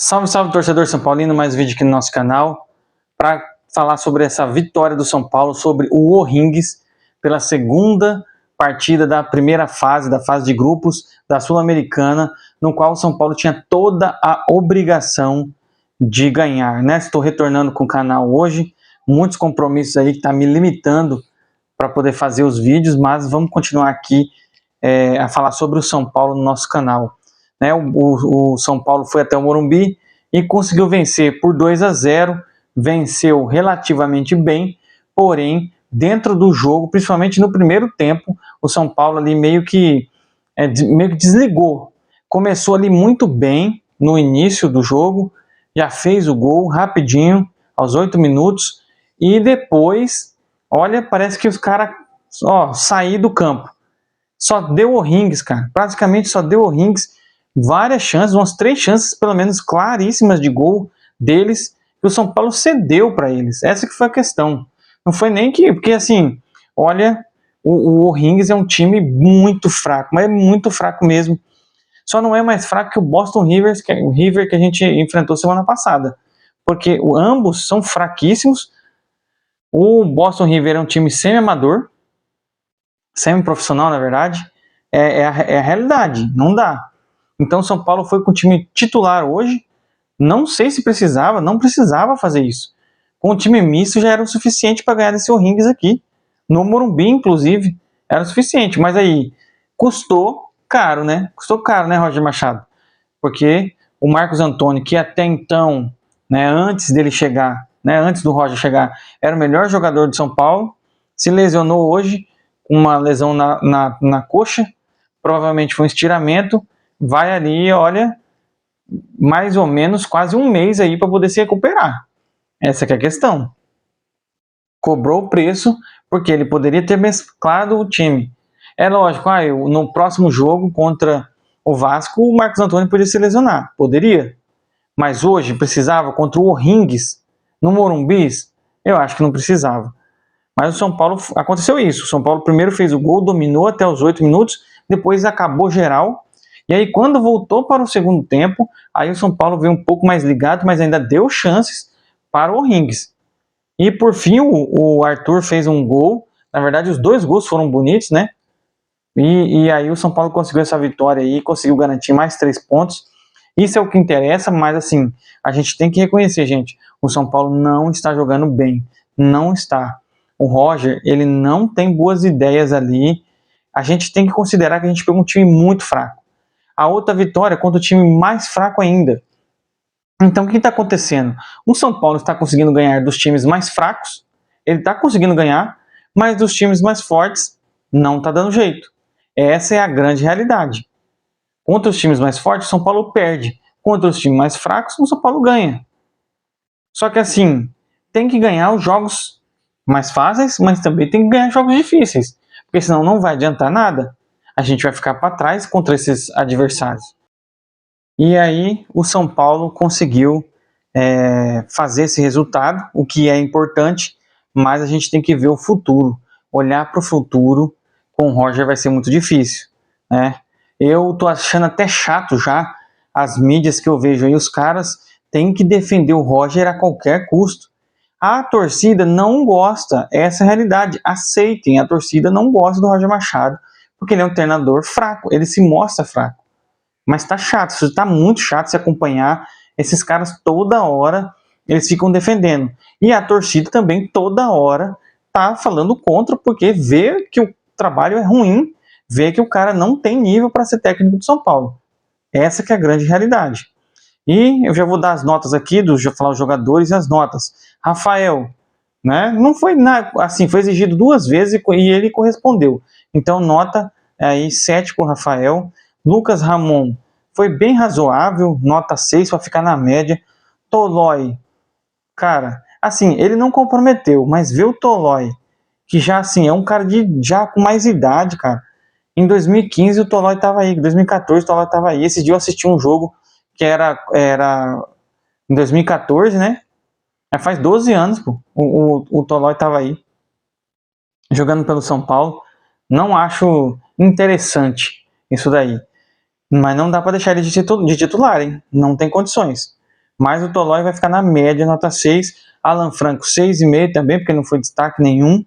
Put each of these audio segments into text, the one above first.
Salve, salve, torcedor São Paulino, mais um vídeo aqui no nosso canal para falar sobre essa vitória do São Paulo sobre o O'Higgins pela segunda partida da primeira fase, da fase de grupos da Sul-Americana, no qual o São Paulo tinha toda a obrigação de ganhar, né? Estou retornando com o canal hoje, muitos compromissos aí que tá me limitando para poder fazer os vídeos, mas vamos continuar aqui a falar sobre o São Paulo no nosso canal. Né, o São Paulo foi até o Morumbi e conseguiu vencer por 2-0, venceu relativamente bem, porém, dentro do jogo, principalmente no primeiro tempo, o São Paulo ali meio que desligou. Começou ali muito bem no início do jogo, já fez o gol rapidinho, aos 8 minutos, e depois, olha, parece que os caras saíram do campo. Só deu O'Higgins, cara, praticamente só deu O'Higgins. Várias chances, umas 3 chances pelo menos claríssimas de gol deles, que o São Paulo cedeu para eles. Essa que foi a questão. Não foi nem que, porque assim, olha, o O'Higgins é um time muito fraco, mas é muito fraco mesmo. Só não é mais fraco que o Boston River, que a gente enfrentou semana passada, porque ambos são fraquíssimos. O Boston River é um time semi-amador, semi-profissional na verdade, é a realidade, não dá. Então o São Paulo foi com o time titular hoje, não sei se precisava, não precisava fazer isso. Com o time misto já era o suficiente para ganhar desse O'Higgins aqui, no Morumbi inclusive, era o suficiente, mas aí custou caro, né? Custou caro, né, Roger Machado? Porque o Marcos Antônio, que até então, né, antes dele chegar, né, antes do Roger chegar, era o melhor jogador de São Paulo, se lesionou hoje, uma lesão na coxa, provavelmente foi um estiramento, vai ali, olha, mais ou menos quase um mês aí para poder se recuperar. Essa que é a questão. Cobrou o preço porque ele poderia ter mesclado o time. É lógico, no próximo jogo contra o Vasco, o Marcos Antônio poderia se lesionar. Poderia. Mas hoje precisava contra o O'Higgins, no Morumbi, eu acho que não precisava. Mas o São Paulo, aconteceu isso. O São Paulo primeiro fez o gol, dominou até os 8 minutos, depois acabou geral. E aí, quando voltou para o segundo tempo, aí o São Paulo veio um pouco mais ligado, mas ainda deu chances para o O'Higgins. E por fim, o Arthur fez um gol. Na verdade, os 2 gols foram bonitos, né? E aí o São Paulo conseguiu essa vitória aí, conseguiu garantir mais 3 pontos. Isso é o que interessa, mas assim, a gente tem que reconhecer, gente, o São Paulo não está jogando bem. Não está. O Roger, ele não tem boas ideias ali. A gente tem que considerar que a gente pegou um time muito fraco. A outra vitória contra o time mais fraco ainda. Então o que está acontecendo? O São Paulo está conseguindo ganhar dos times mais fracos, ele está conseguindo ganhar, mas dos times mais fortes não está dando jeito. Essa é a grande realidade. Contra os times mais fortes, o São Paulo perde. Contra os times mais fracos, o São Paulo ganha. Só que assim, tem que ganhar os jogos mais fáceis, mas também tem que ganhar jogos difíceis, porque senão não vai adiantar nada. A gente vai ficar para trás contra esses adversários. E aí o São Paulo conseguiu fazer esse resultado, o que é importante, mas a gente tem que ver o futuro. Olhar para o futuro com o Roger vai ser muito difícil, né? Eu tô achando até chato já as mídias que eu vejo aí, os caras têm que defender o Roger a qualquer custo. A torcida não gosta, essa é a realidade, aceitem, a torcida não gosta do Roger Machado, porque ele é um treinador fraco, ele se mostra fraco. Mas tá chato, isso tá muito chato se acompanhar. Esses caras toda hora, eles ficam defendendo. E a torcida também toda hora tá falando contra, porque vê que o trabalho é ruim, vê que o cara não tem nível para ser técnico do São Paulo. Essa que é a grande realidade. E eu já vou dar as notas aqui, falar os jogadores e as notas. Rafael, né? Não foi nada, assim, foi exigido 2 vezes e ele correspondeu. Então, nota aí 7 para o Rafael. Lucas Ramon foi bem razoável, nota 6 para ficar na média. Tolói, cara, assim, ele não comprometeu, mas ver o Tolói, que já assim, é um cara já com mais idade, cara. Em 2015 o Tolói estava aí, em 2014 o Tolói estava aí. Esse dia eu assisti um jogo que era em 2014, né? Faz 12 anos, pô, o Tolói estava aí, jogando pelo São Paulo. Não acho interessante isso daí. Mas não dá para deixar ele de titular, hein? Não tem condições. mas o Tolói vai ficar na média, nota 6. Alan Franco, 6,5 também, porque não foi destaque nenhum,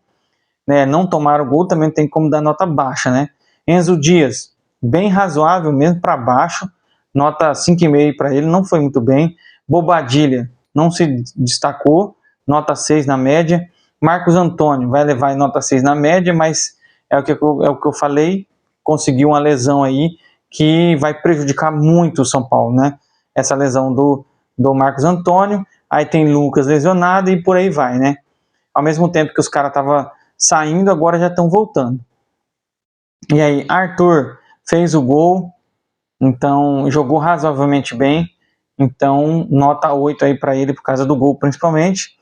né? Não tomaram gol, também tem como dar nota baixa, né? Enzo Dias, bem razoável mesmo para baixo, nota 5,5 para ele, não foi muito bem. Bobadilha, não se destacou, nota 6 na média. Marcos Antônio vai levar nota 6 na média, mas é o que eu falei, conseguiu uma lesão aí que vai prejudicar muito o São Paulo, né? Essa lesão do Marcos Antônio, aí tem Lucas lesionado e por aí vai, né? Ao mesmo tempo que os caras estavam saindo, agora já estão voltando. E aí, Arthur fez o gol, então jogou razoavelmente bem, então nota 8 aí para ele por causa do gol principalmente.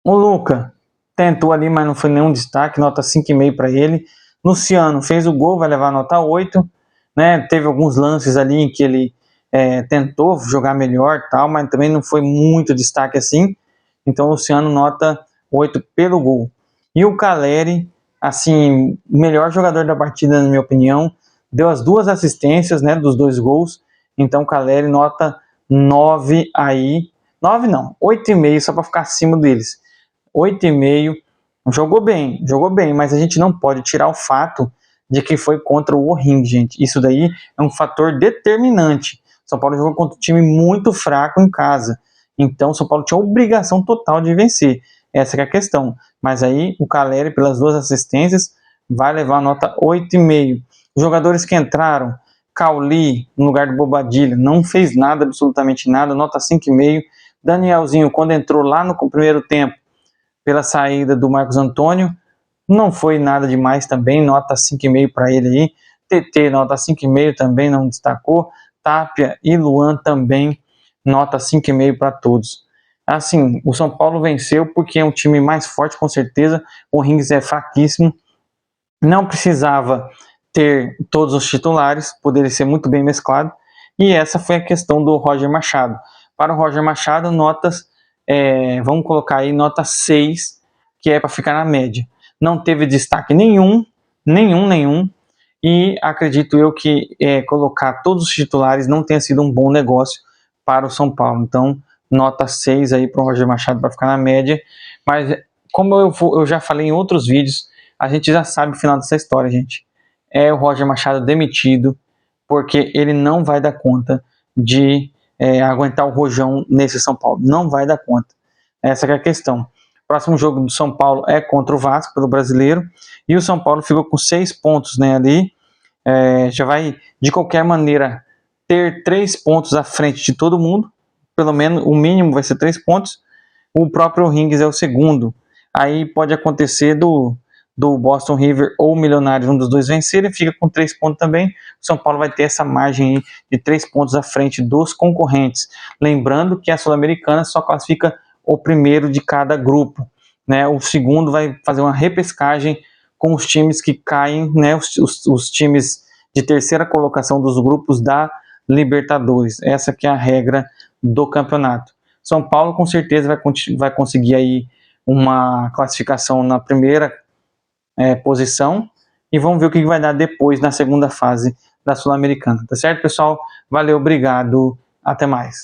O Luca tentou ali, mas não foi nenhum destaque, nota 5,5 para ele. Luciano fez o gol, vai levar nota 8, né? Teve alguns lances ali em que ele tentou jogar melhor, tal, mas também não foi muito destaque assim. Então o Luciano nota 8 pelo gol. E o Caleri, assim, melhor jogador da partida na minha opinião, deu as 2 assistências, né, dos 2 gols. Então o Caleri nota 9 aí. 9 não, 8,5 só para ficar acima deles. 8,5. Jogou bem, mas a gente não pode tirar o fato de que foi contra o O'Higgins, gente. Isso daí é um fator determinante. São Paulo jogou contra um time muito fraco em casa. Então, São Paulo tinha obrigação total de vencer. Essa é a questão. Mas aí, o Caleri, pelas 2 assistências, vai levar a nota 8,5. Os jogadores que entraram, Cauli, no lugar do Bobadilha, não fez nada, absolutamente nada, nota 5,5. Danielzinho, quando entrou lá no primeiro tempo, pela saída do Marcos Antônio, não foi nada demais também, nota 5,5 para ele aí. TT, nota 5,5 também, não destacou. Tapia e Luan também, nota 5,5 para todos. Assim, o São Paulo venceu porque é um time mais forte, com certeza. O Rings é fraquíssimo. Não precisava ter todos os titulares, poderia ser muito bem mesclado. E essa foi a questão do Roger Machado. Para o Roger Machado, notas, vamos colocar aí nota 6, que é para ficar na média. Não teve destaque nenhum, e acredito eu que colocar todos os titulares não tenha sido um bom negócio para o São Paulo. Então, nota 6 aí para o Roger Machado para ficar na média. Mas, como eu já falei em outros vídeos, a gente já sabe o final dessa história, gente. É o Roger Machado demitido, porque ele não vai dar conta de aguentar o rojão nesse São Paulo. Não vai dar conta. Essa é a questão. O próximo jogo do São Paulo é contra o Vasco, pelo Brasileiro, e o São Paulo ficou com 6 pontos, né, ali. Já vai, de qualquer maneira, ter 3 pontos à frente de todo mundo. Pelo menos, o mínimo vai ser 3 pontos. O próprio Rings é o segundo. Aí pode acontecer do Boston River ou Milionários, um dos dois vencerem, fica com 3 pontos também. O São Paulo vai ter essa margem aí de 3 pontos à frente dos concorrentes. Lembrando que a Sul-Americana só classifica o primeiro de cada grupo, né? O segundo vai fazer uma repescagem com os times que caem, né? Os times de terceira colocação dos grupos da Libertadores. Essa que é a regra do campeonato. São Paulo com certeza vai conseguir aí uma classificação na primeira posição, e vamos ver o que vai dar depois na segunda fase da Sul-Americana, tá certo, pessoal? Valeu, obrigado, até mais.